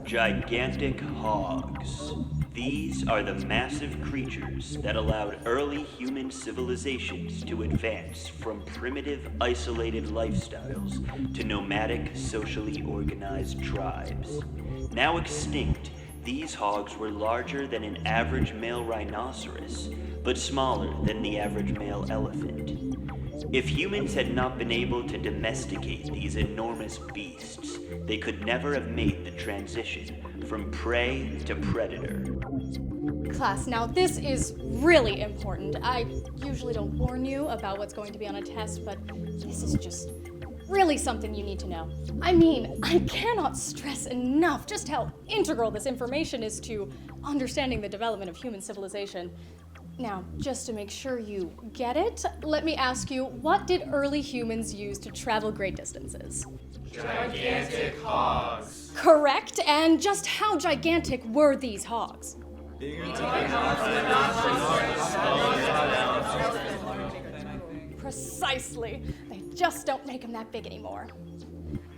Gigantic hogs. These are the massive creatures that allowed early human civilizations to advance from primitive, isolated lifestyles to nomadic, socially organized tribes. Now extinct, these hogs were larger than an average male rhinoceros, but smaller than the average male elephant. If humans had not been able to domesticate these enormous beasts, they could never have made the transition from prey to predator. Class, now this is really important. I usually don't warn you about what's going to be on a test, but this is just really something you need to know. I mean, I cannot stress enough just how integral this information is to understanding the development of human civilization. Now, just to make sure you get it, let me ask you, what did early humans use to travel great distances? Gigantic hogs. Correct, and just how gigantic were these hogs? Precisely. They just don't make them that big anymore.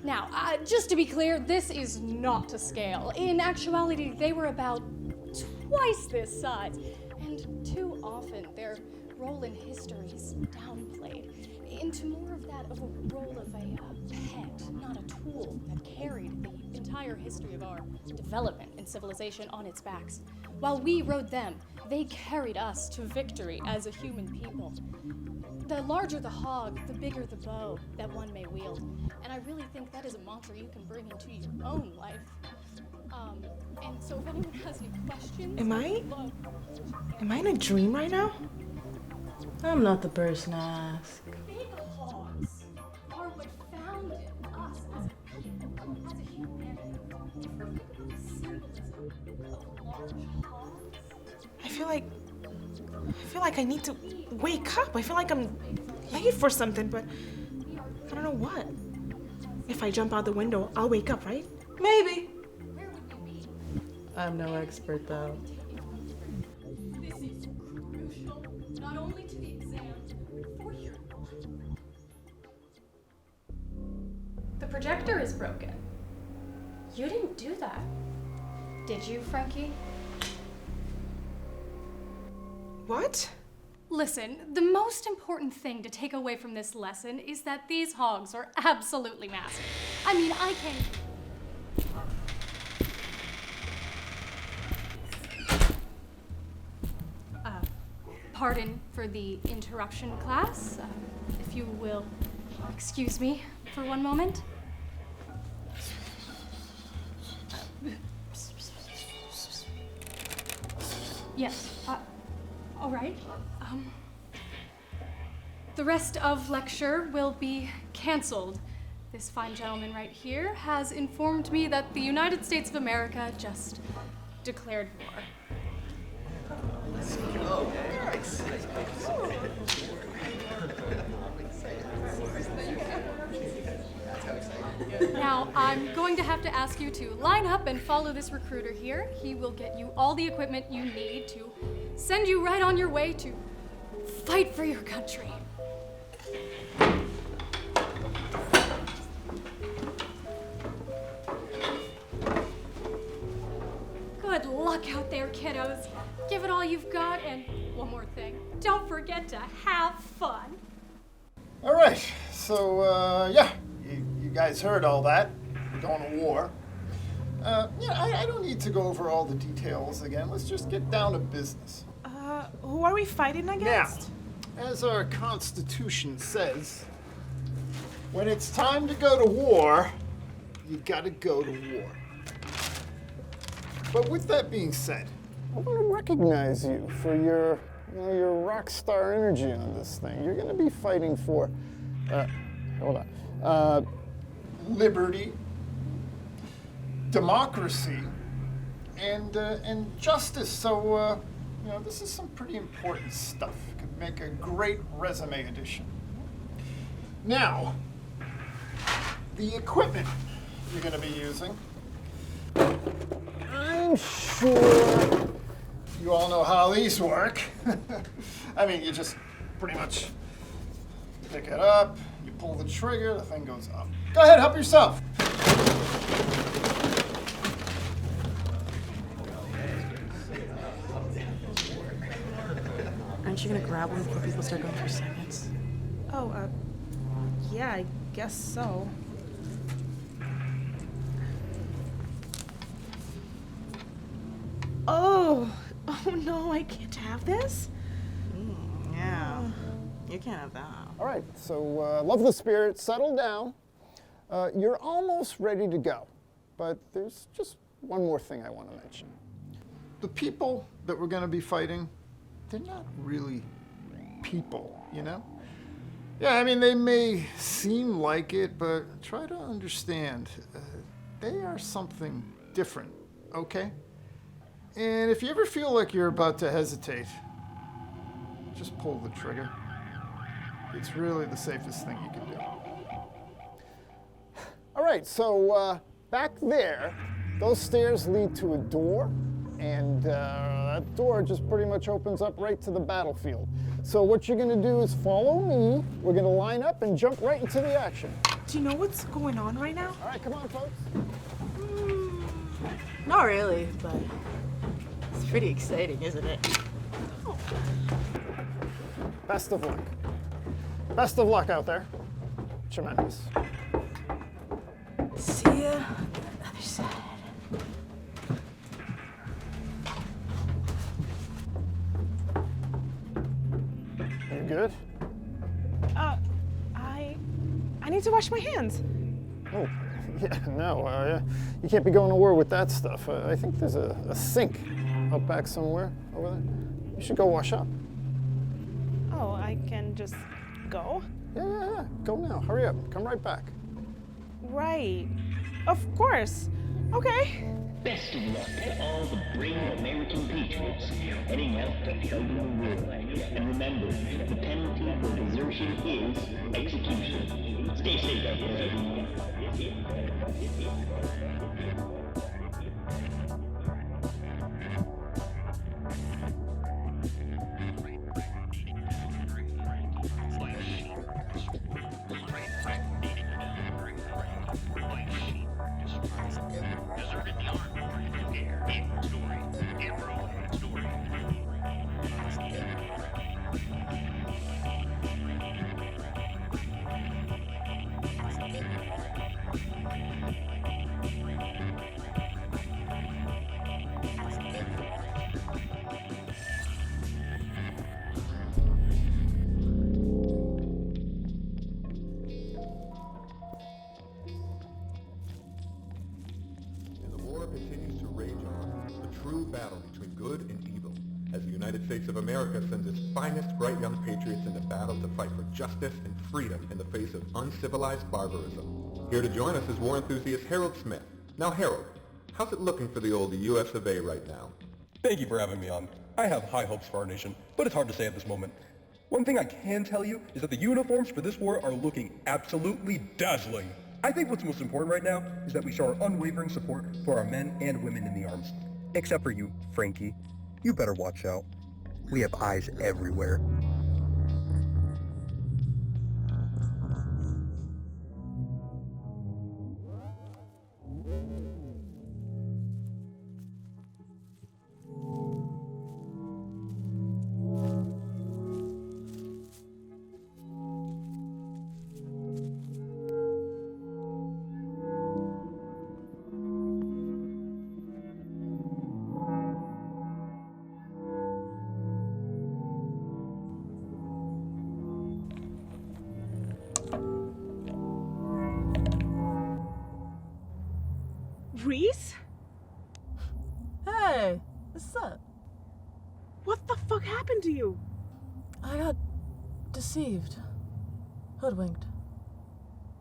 Now, just to be clear, this is not to scale. In actuality, they were about twice this size. And too often, their role in history is downplayed into more of that of a role of a pet, not a tool that carried the entire history of our development and civilization on its backs. While we rode them, they carried us to victory as a human people. The larger the hog, the bigger the bow that one may wield. And I really think that is a mantra you can bring into your own life. And so if anyone has any questions... Am I in a dream right now? I'm not the person to ask. Big hogs are what founded us as a people, as a humanity. The symbolism of large hogs. I feel like I need to wake up. I feel like I'm late for something, but I don't know what. If I jump out the window, I'll wake up, right? Maybe. Where would we be? I'm no expert, though. This is crucial, not only to the exam, for your life. The projector is broken. You didn't do that. Did you, Frankie? What? Listen, the most important thing to take away from this lesson is that these hogs are absolutely massive. I mean, I can... Pardon for the interruption, class. If you will excuse me for one moment. Yes, all right. The rest of lecture will be canceled. This fine gentleman right here has informed me that the United States of America just declared war. Now, I'm going to have to ask you to line up and follow this recruiter here. He will get you all the equipment you need to send you right on your way to fight for your country. Good luck out there, kiddos. Give it all you've got, and one more thing. Don't forget to have fun. All right, so, you guys heard all that. We're going to war. I don't need to go over all the details again. Let's just get down to business. Who are we fighting against? Now, as our Constitution says, when it's time to go to war, you gotta go to war. But with that being said, I want to recognize you for your rock star energy on this thing. You're gonna be fighting for, liberty, democracy, and justice. So, this is some pretty important stuff. Could make a great resume addition. Now, the equipment you're going to be using, I'm sure you all know how these work. I mean, you just pretty much pick it up, you pull the trigger, the thing goes up. Go ahead, help yourself. Aren't you gonna grab one before people start going for seconds? Oh, yeah, I guess so. Oh no, I can't have this? Yeah. You can't have that. All right, so love the spirit, settle down. You're almost ready to go, but there's just one more thing I want to mention. The people that we're going to be fighting, they're not really people, you know? Yeah, I mean, they may seem like it, but try to understand. They are something different, okay? And if you ever feel like you're about to hesitate, just pull the trigger. It's really the safest thing you can do. All right, so back there, those stairs lead to a door, and that door just pretty much opens up right to the battlefield. So what you're gonna do is follow me. We're gonna line up and jump right into the action. Do you know what's going on right now? All right, come on, folks. Not really, but it's pretty exciting, isn't it? Best of luck. Best of luck out there. Tremendous. See ya on the other side. You good? I need to wash my hands. Oh, yeah, no, you can't be going to war with that stuff. I think there's a sink out back somewhere over there. You should go wash up. Oh, I can just go? Yeah. Go now. Hurry up. Come right back. Right. Of course. Okay. Best of luck to all the brave American patriots heading out to fight in the war. And remember, the penalty for desertion is execution. Stay safe out there, everyone. Of America sends its finest bright young patriots into battle to fight for justice and freedom in the face of uncivilized barbarism. Here to join us is war enthusiast Harold Smith. Now Harold, how's it looking for the old US of A right now? Thank you for having me on. I have high hopes for our nation, but it's hard to say at this moment. One thing I can tell you is that the uniforms for this war are looking absolutely dazzling. I think what's most important right now is that we show our unwavering support for our men and women in the arms. Except for you, Frankie. You better watch out. We have eyes everywhere. Reese? Hey, what's up? What the fuck happened to you? I got deceived. Hoodwinked.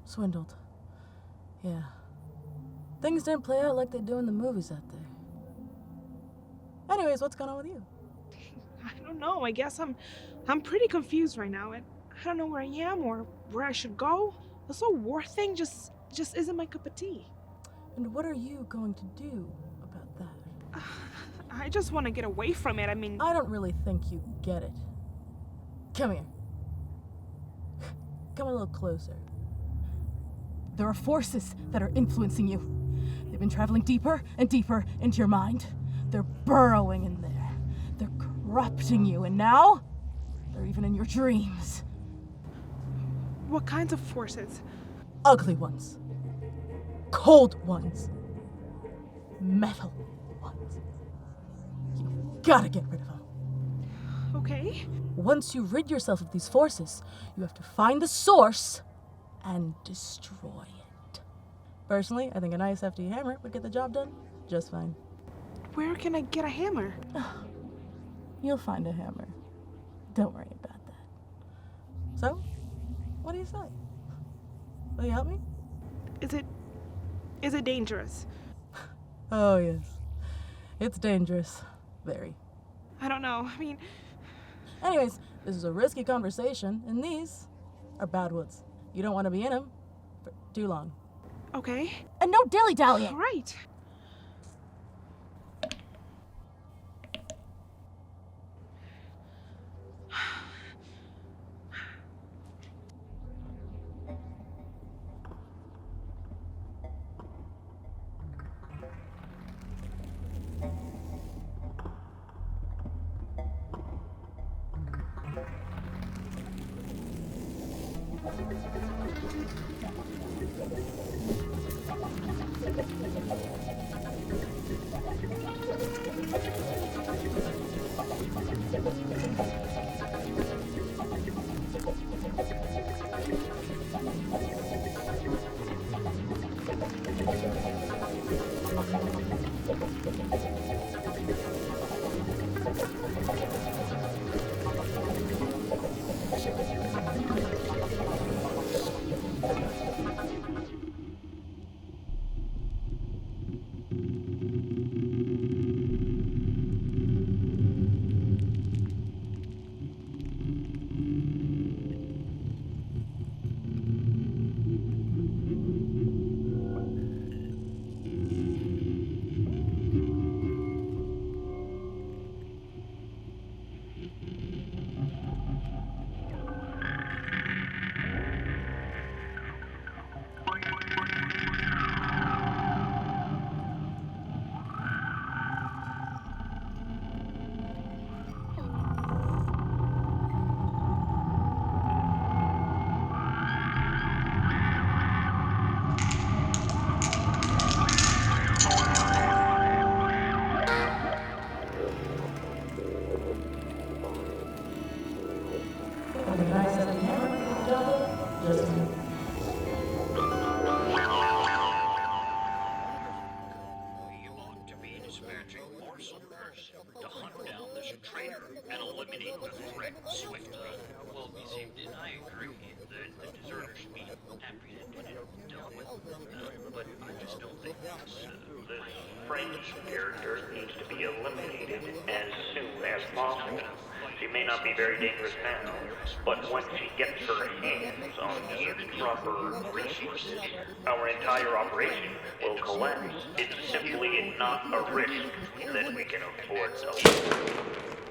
Swindled. Yeah. Things didn't play out like they do in the movies out there. Anyways, what's going on with you? I don't know. I guess I'm pretty confused right now. And I don't know where I am or where I should go. This whole war thing just isn't my cup of tea. And what are you going to do about that? I just want to get away from it. I mean, I don't really think you get it. Come here. Come a little closer. There are forces that are influencing you. They've been traveling deeper and deeper into your mind. They're burrowing in there. They're corrupting you, and now They're even in your dreams. What kinds of forces? Ugly ones. Cold ones. Metal ones. You gotta get rid of them. Okay. Once you rid yourself of these forces, you have to find the source and destroy it. Personally, I think a nice hefty hammer would get the job done just fine. Where can I get a hammer? You'll find a hammer. Don't worry about that. So, what do you say? Will you help me? Is it dangerous? Oh, yes. It's dangerous. Very. I don't know. I mean, Anyways, this is a risky conversation, and these are bad woods. You don't want to be in them for too long. okay. And no dilly-dallying! All right. Frankie's character needs to be eliminated as soon as possible. She may not be very dangerous now, but once she gets her hands on the proper resources, our entire operation will collapse. It's simply not a risk that we can afford to.